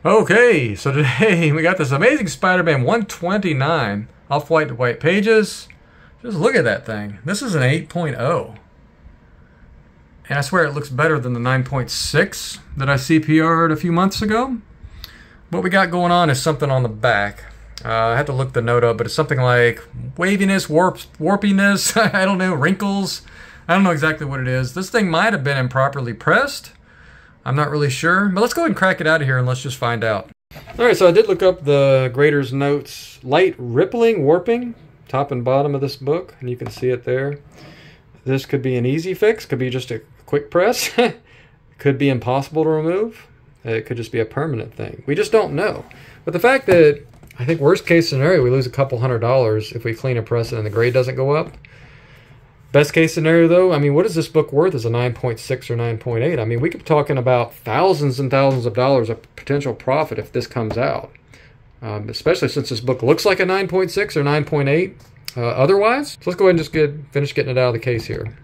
Okay, so today we got this amazing Spider-Man 129 off-white to white pages. Just look at that thing. This is an 8.0. And I swear it looks better than the 9.6 that I CPR'd a few months ago. What we got going on is something on the back. I had to look the note up, but it's something like waviness, warpiness, I don't know, wrinkles. I don't know exactly what it is. This thing might have been improperly pressed. I'm not really sure, but let's go ahead and crack it out of here and let's just find out. All right, so I did look up the grader's notes. Light rippling, warping, top and bottom of this book, and you can see it there. This could be an easy fix, could be just a quick press. Could be impossible to remove. It could just be a permanent thing. We just don't know. But the fact that, I think worst case scenario, we lose a couple $100 if we clean and press it and the grade doesn't go up. Best case scenario though, I mean, what is this book worth as a 9.6 or 9.8? I mean, we could be talking about thousands and thousands of dollars of potential profit if this comes out. Especially since this book looks like a 9.6 or 9.8 otherwise. So let's go ahead and just finish getting it out of the case here.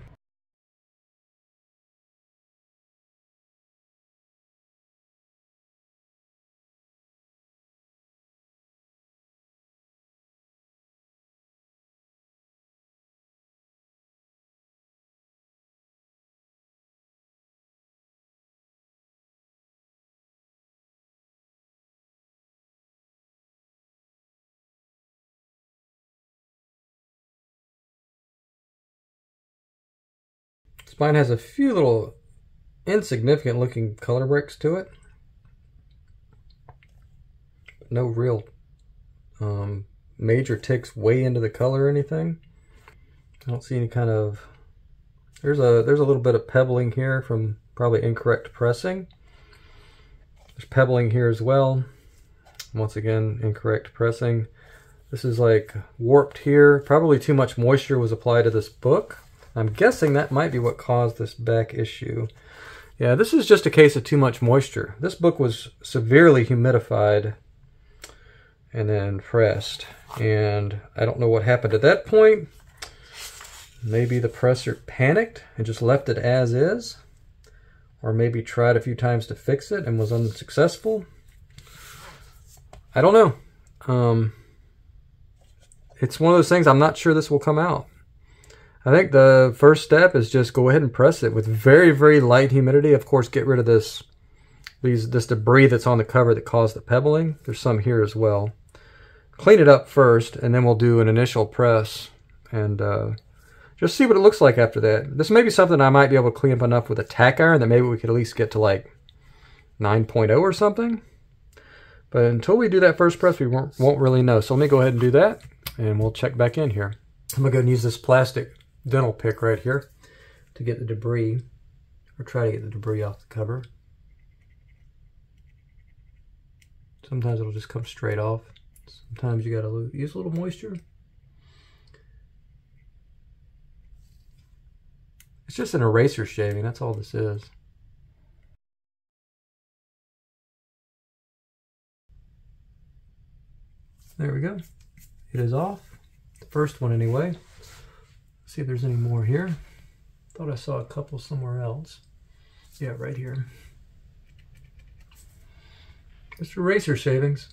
Spine has a few little insignificant looking color breaks to it. No real major ticks way into the color or anything. I don't see any kind of... There's a little bit of pebbling here from probably incorrect pressing. There's pebbling here as well. Once again, incorrect pressing. This is like warped here. Probably too much moisture was applied to this book. I'm guessing that might be what caused this back issue. Yeah, this is just a case of too much moisture. This book was severely humidified and then pressed. And I don't know what happened at that point. Maybe the presser panicked and just left it as is. Or maybe tried a few times to fix it and was unsuccessful. I don't know. It's one of those things, I'm not sure this will come out. I think the first step is just go ahead and press it with very, very light humidity. Of course, get rid of this debris that's on the cover that caused the pebbling. There's some here as well. Clean it up first, and then we'll do an initial press and just see what it looks like after that. This may be something I might be able to clean up enough with a tack iron that maybe we could at least get to like 9.0 or something. But until we do that first press, we won't really know. So let me go ahead and do that, and we'll check back in here. I'm going to go and use this plastic dental pick right here to get the debris, or try to get the debris off the cover. Sometimes it'll just come straight off. Sometimes you got to use a little moisture. It's just an eraser shaving, that's all this is. There we go. It is off. The first one anyway. See if there's any more here. Thought I saw a couple somewhere else. Yeah, right here. Just eraser shavings.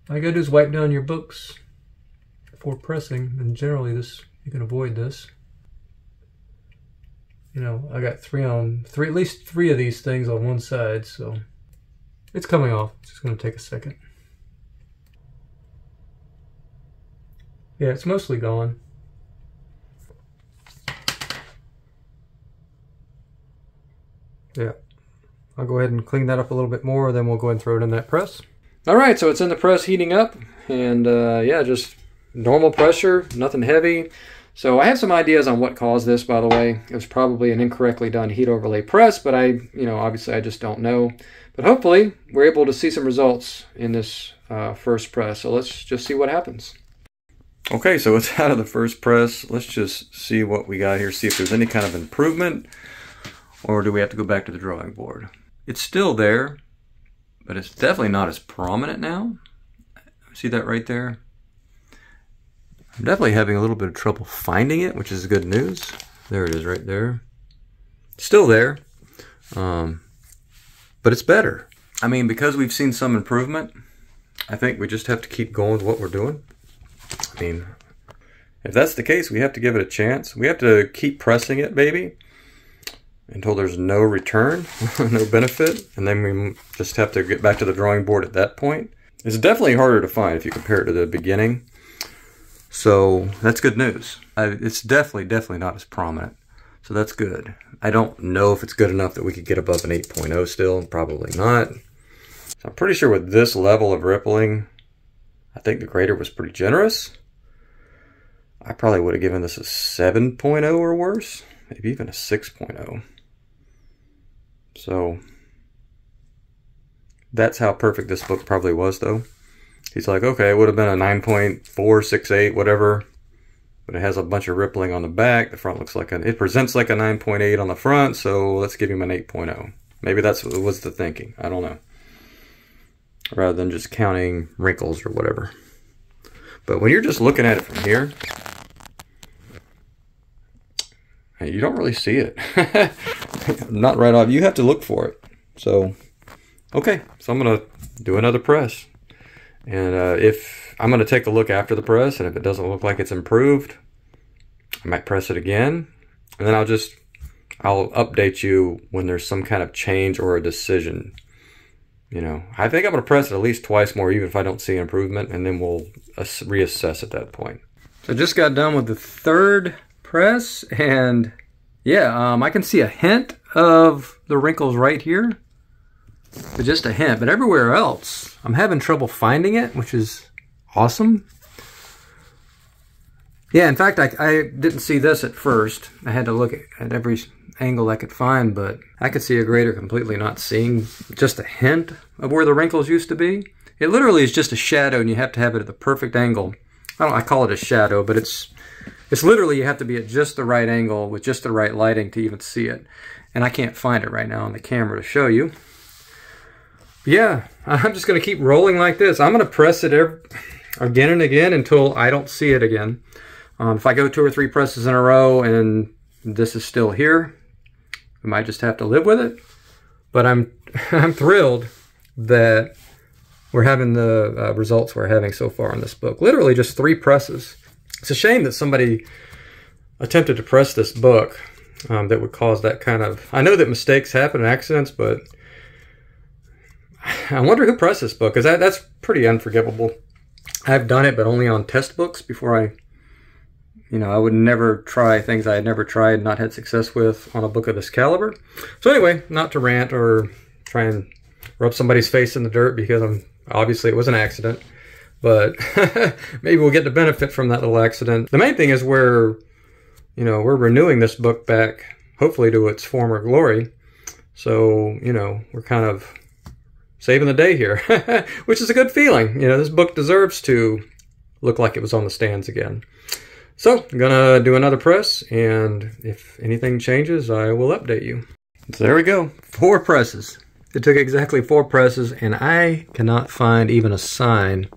All you gotta do is wipe down your books before pressing, and generally you can avoid this. You know, I got at least three of these things on one side, so it's coming off. It's just gonna take a second. Yeah, it's mostly gone. Yeah, I'll go ahead and clean that up a little bit more, then we'll go ahead and throw it in that press. All right, so it's in the press heating up, and yeah, just normal pressure, nothing heavy. So I have some ideas on what caused this, by the way. It was probably an incorrectly done heat overlay press, but obviously I just don't know. But hopefully we're able to see some results in this first press. So let's just see what happens. Okay, so it's out of the first press. Let's just see what we got here, see if there's any kind of improvement, or do we have to go back to the drawing board? It's still there, but it's definitely not as prominent now. See that right there? I'm definitely having a little bit of trouble finding it, which is good news. There it is right there. Still there. but it's better. I mean, because we've seen some improvement, I think we just have to keep going with what we're doing. I mean, if that's the case, we have to give it a chance. We have to keep pressing it, baby, until there's no return, no benefit, and then we just have to get back to the drawing board at that point. It's definitely harder to find if you compare it to the beginning. So that's good news. It's definitely not as prominent. So that's good. I don't know if it's good enough that we could get above an 8.0 still. Probably not. So I'm pretty sure with this level of rippling, I think the grader was pretty generous. I probably would have given this a 7.0 or worse. Maybe even a 6.0. So that's how perfect this book probably was, though. He's like, okay, it would have been a 9.468, whatever. But it has a bunch of rippling on the back. The front looks like it presents like a 9.8 on the front, so let's give him an 8.0. Maybe that's what was the thinking. I don't know. Rather than just counting wrinkles or whatever. But when you're just looking at it from here, you don't really see it. Not right off. You have to look for it. So, okay. So I'm going to do another press. And if I'm going to take a look after the press, and if it doesn't look like it's improved, I might press it again. And then I'll update you when there's some kind of change or a decision. You know, I think I'm going to press it at least twice more, even if I don't see improvement, and then we'll reassess at that point. So I just got done with the third press, and yeah, I can see a hint of the wrinkles right here, but just a hint. But everywhere else, I'm having trouble finding it, which is awesome. Yeah, in fact, I didn't see this at first. I had to look at every angle I could find, but I could see a grader completely not seeing just a hint of where the wrinkles used to be. It literally is just a shadow, and you have to have it at the perfect angle. I call it a shadow, but it's literally you have to be at just the right angle with just the right lighting to even see it. And I can't find it right now on the camera to show you. Yeah, I'm just going to keep rolling like this. I'm going to press it again and again until I don't see it again. If I go 2 or 3 presses in a row and this is still here, we might just have to live with it. But I'm thrilled that we're having the results we're having so far in this book. Literally just 3 presses. It's a shame that somebody attempted to press this book that would cause that kind of... I know that mistakes happen, accidents, but I wonder who pressed this book, because that's pretty unforgivable. I've done it, but only on test books before I would never try things I had never tried, not had success with on a book of this caliber. So anyway, not to rant or try and rub somebody's face in the dirt, because obviously it was an accident, but maybe we'll get the benefit from that little accident. The main thing is we're renewing this book back, hopefully to its former glory. So, we're kind of saving the day here, which is a good feeling. This book deserves to look like it was on the stands again. So I'm gonna do another press, and if anything changes, I will update you. So there we go, 4 presses. It took exactly 4 presses, and I cannot find even a sign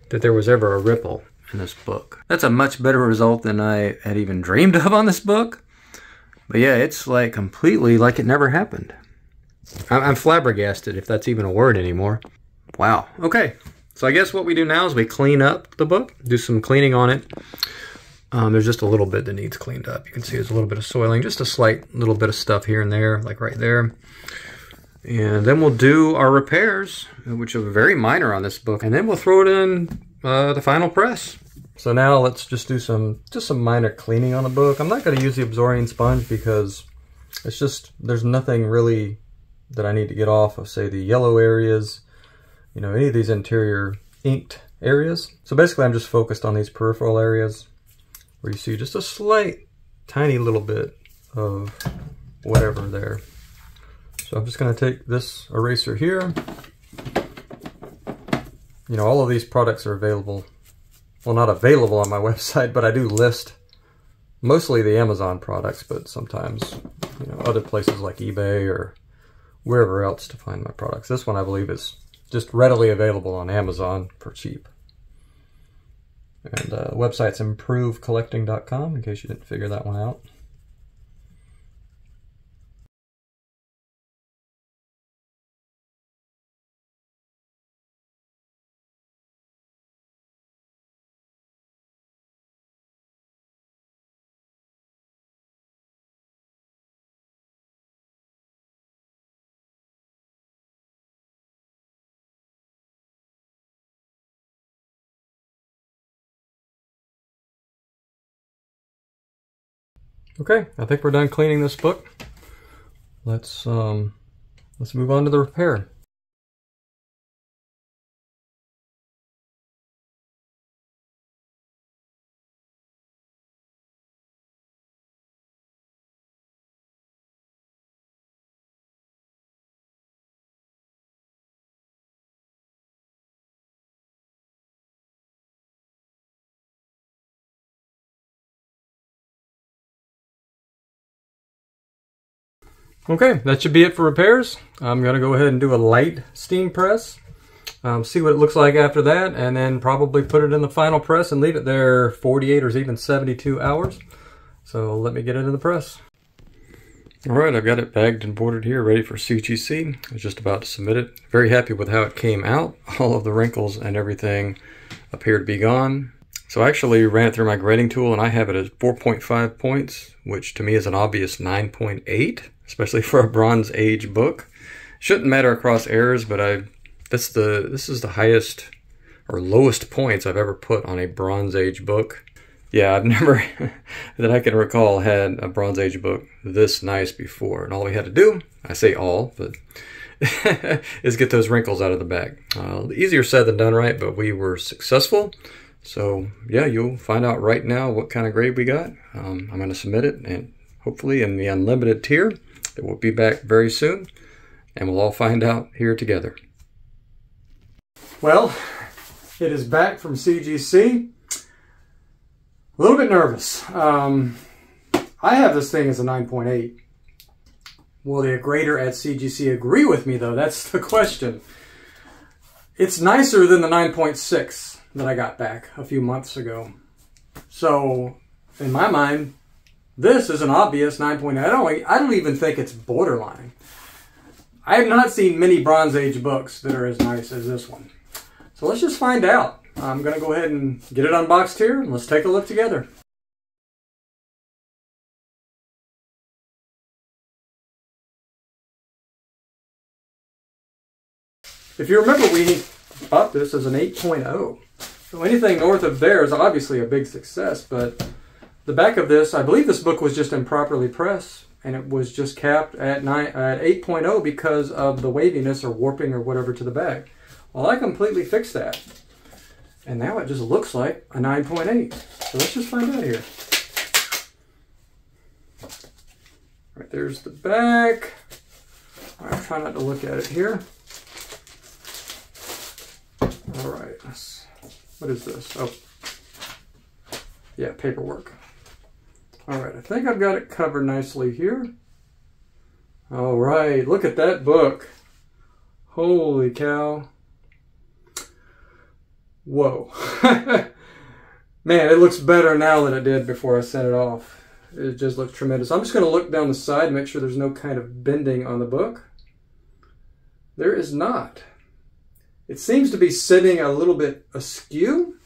that there was ever a ripple in this book. That's a much better result than I had even dreamed of on this book. But yeah, it's like completely like it never happened. I'm flabbergasted, if that's even a word anymore. Wow, okay. So I guess what we do now is we clean up the book, do some cleaning on it. There's just a little bit that needs cleaned up. You can see there's a little bit of soiling, just a slight little bit of stuff here and there, like right there. And then we'll do our repairs, which are very minor on this book, and then we'll throw it in the final press. So now let's just do some minor cleaning on the book. I'm not going to use the Absorbing sponge because it's just, there's nothing really that I need to get off of, say, the yellow areas, any of these interior inked areas. So basically I'm just focused on these peripheral areas where you see just a slight, tiny little bit of whatever there. So I'm just going to take this eraser here. All of these products are available. Well, not available on my website, but I do list mostly the Amazon products, but sometimes, other places like eBay or wherever else to find my products. This one, I believe, is just readily available on Amazon for cheap. And the website's improvecollecting.com, in case you didn't figure that one out. Okay, I think we're done cleaning this book. Let's move on to the repair. Okay, that should be it for repairs. I'm going to go ahead and do a light steam press, see what it looks like after that, and then probably put it in the final press and leave it there 48 or even 72 hours. So let me get it in the press. All right, I've got it bagged and boarded here, ready for CGC. I was just about to submit it. Very happy with how it came out. All of the wrinkles and everything appear to be gone. So I actually ran it through my grading tool, and I have it at 4.5 points, which to me is an obvious 9.8. Especially for a Bronze Age book. Shouldn't matter across errors, but this is the highest or lowest points I've ever put on a Bronze Age book. Yeah, I've never, that I can recall, had a Bronze Age book this nice before. And all we had to do, I say all, but is get those wrinkles out of the bag. Easier said than done, right? But we were successful. So yeah, you'll find out right now what kind of grade we got. I'm going to submit it, and hopefully in the unlimited tier. It will be back very soon, and we'll all find out here together. Well, it is back from CGC. A little bit nervous. I have this thing as a 9.8. Will the grader at CGC agree with me, though? That's the question. It's nicer than the 9.6 that I got back a few months ago. So, in my mind, this is an obvious 9.8. I don't even think it's borderline. I have not seen many Bronze Age books that are as nice as this one. So let's just find out. I'm going to go ahead and get it unboxed here, and let's take a look together. If you remember, we bought this as an 8.0. So anything north of there is obviously a big success, but the back of this, I believe this book was just improperly pressed, and it was just capped at 8.0 because of the waviness or warping or whatever to the bag. Well, I completely fixed that, and now it just looks like a 9.8. So let's just find out here. All right, there's the back. All right, try not to look at it here. All right, what is this? Oh, yeah, paperwork. All right, I think I've got it covered nicely here. All right, look at that book. Holy cow. Whoa. Man, it looks better now than it did before I sent it off. It just looks tremendous. I'm just going to look down the side and make sure there's no kind of bending on the book. There is not. It seems to be sitting a little bit askew,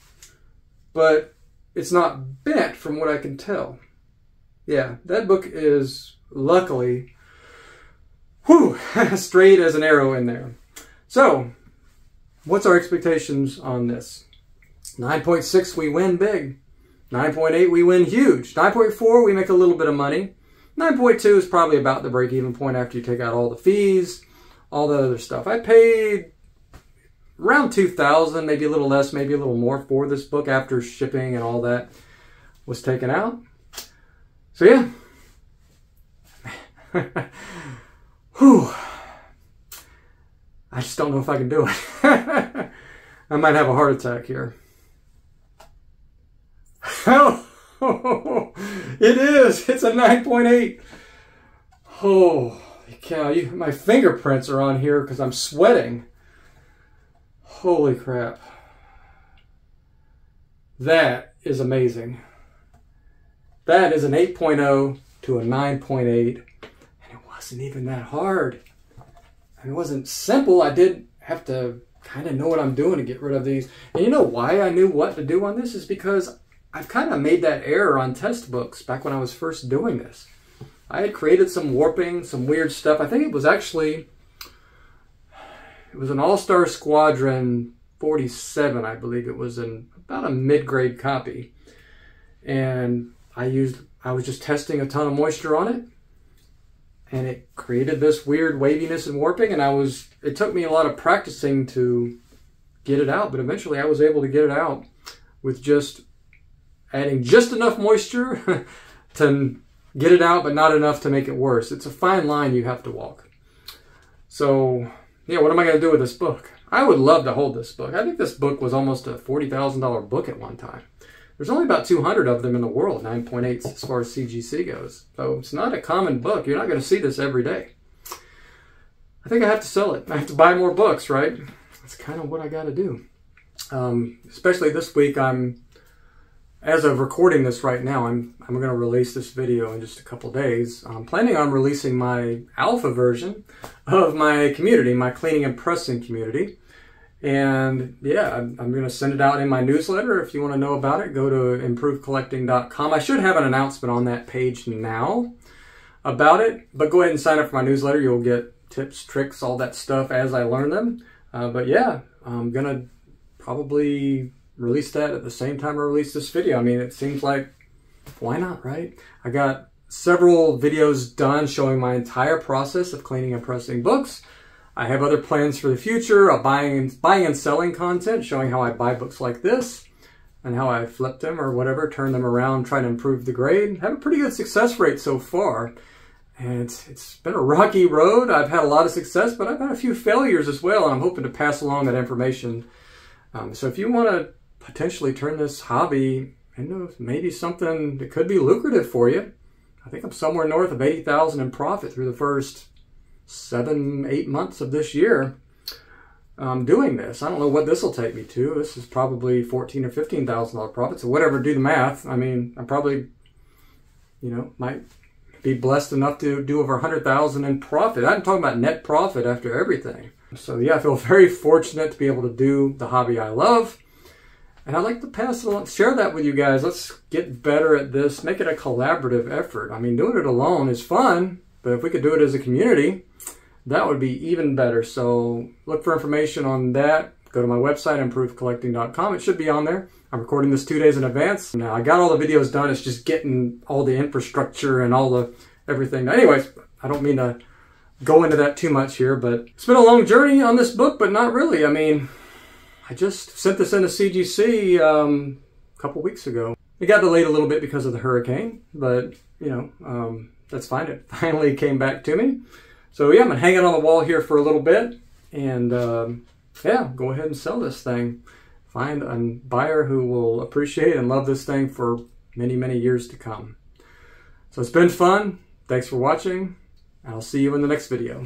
but it's not bent from what I can tell. Yeah, that book is luckily straight as an arrow in there. So, what's our expectations on this? 9.6, we win big. 9.8, we win huge. 9.4, we make a little bit of money. 9.2 is probably about the break-even point after you take out all the fees, all that other stuff. I paid around $2,000, maybe a little less, maybe a little more for this book after shipping and all that was taken out. So yeah. Whew. I just don't know if I can do it. I might have a heart attack here. Oh, it is. It's a 9.8. Holy cow. My fingerprints are on here because I'm sweating. Holy crap. That is amazing. That is an 8.0 to a 9.8. And it wasn't even that hard. It wasn't simple. I did have to kind of know what I'm doing to get rid of these. And you know why I knew what to do on this is because I've kind of made that error on test books back when I was first doing this. I had created some warping, some weird stuff. I think it was actually, it was an All-Star Squadron 47, I believe it was, in about a mid-grade copy. And I I was just testing a ton of moisture on it, and it created this weird waviness and warping, and it took me a lot of practicing to get it out, but eventually I was able to get it out with just adding just enough moisture to get it out, but not enough to make it worse. It's a fine line you have to walk. So, yeah, what am I going to do with this book? I would love to hold this book. I think this book was almost a $40,000 book at one time. There's only about 200 of them in the world, 9.8s as far as CGC goes. So it's not a common book. You're not going to see this every day. I think I have to sell it. I have to buy more books, right? That's kind of what I got to do. Especially this week, as of recording this right now, I'm going to release this video in just a couple days. I'm planning on releasing my alpha version of my community, my cleaning and pressing community. And yeah, I'm going to send it out in my newsletter. If you want to know about it, go to improvecollecting.com. I should have an announcement on that page now about it, but go ahead and sign up for my newsletter. You'll get tips, tricks, all that stuff as I learn them. But yeah, I'm going to probably release that at the same time I release this video. I mean, it seems like, why not, right? I got several videos done showing my entire process of cleaning and pressing books. I have other plans for the future of buying and selling content, showing how I buy books like this and how I flip them or whatever, turn them around, try to improve the grade. I have a pretty good success rate so far. And it's been a rocky road. I've had a lot of success, but I've had a few failures as well, and I'm hoping to pass along that information. So if you want to potentially turn this hobby into maybe something that could be lucrative for you, I think I'm somewhere north of $80,000 in profit through the first 7-8 months of this year doing this. I don't know what this will take me to. This is probably $14,000 or $15,000 profit. So whatever, do the math. I mean, I probably, might be blessed enough to do over $100,000 in profit. I'm talking about net profit after everything. So yeah, I feel very fortunate to be able to do the hobby I love. And I'd like to pass it along, share that with you guys. Let's get better at this, make it a collaborative effort. I mean, doing it alone is fun, but if we could do it as a community, that would be even better. So look for information on that. Go to my website, improvecollecting.com. It should be on there. I'm recording this 2 days in advance. Now, I got all the videos done. It's just getting all the infrastructure and all the everything. Anyways, I don't mean to go into that too much here, but it's been a long journey on this book, but not really. I mean, I just sent this into CGC a couple weeks ago. It got delayed a little bit because of the hurricane, but, that's fine. It finally came back to me. So yeah, I'm going to hang it on the wall here for a little bit, and yeah, go ahead and sell this thing. Find a buyer who will appreciate and love this thing for many, many years to come. So it's been fun. Thanks for watching. I'll see you in the next video.